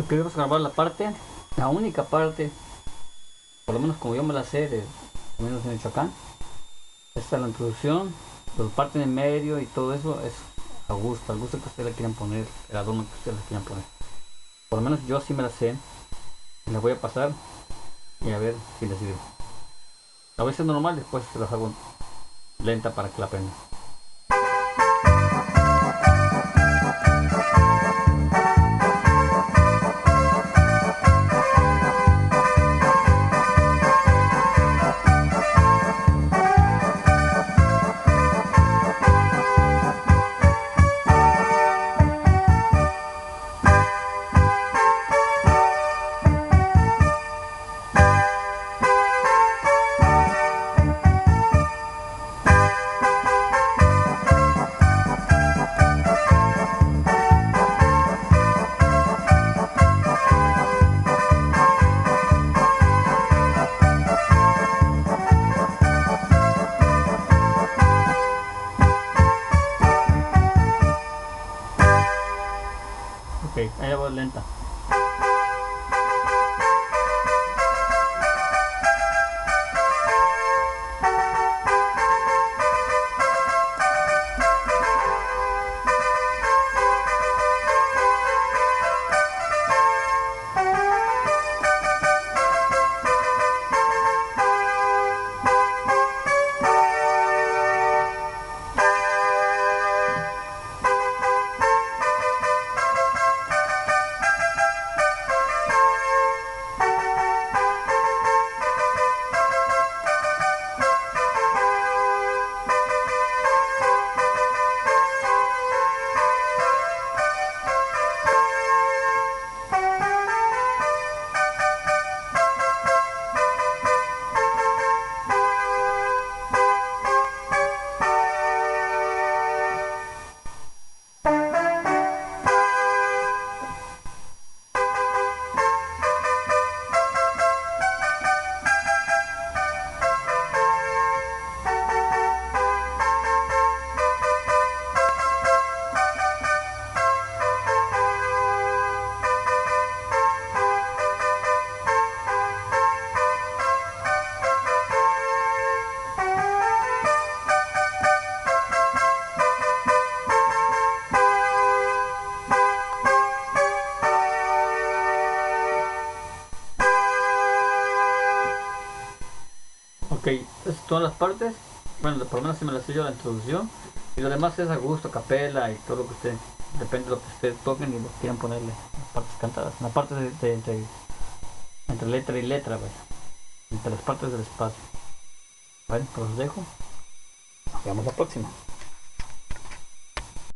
Aquí vamos a grabar la única parte, por lo menos como yo me la sé, de al menos en Michoacán. Esta es la introducción, la parte en el medio y todo eso es al gusto que ustedes le quieran poner, el adorno que ustedes le quieran poner. Por lo menos yo sí me la sé, y la voy a pasar y a ver si les sirve. A veces normal, después se las hago lenta para que la aprendan. Ok, ahí va lenta. Ok, es todas las partes. Bueno, por lo menos si me las sé yo la introducción. Y lo demás es a gusto, capela y todo lo que usted, depende de lo que ustedes toquen y lo que quieran ponerle. Las partes cantadas, la parte entre letra y letra, ¿vale? Entre las partes del espacio. Bueno, pues los dejo. Nos vemos la próxima.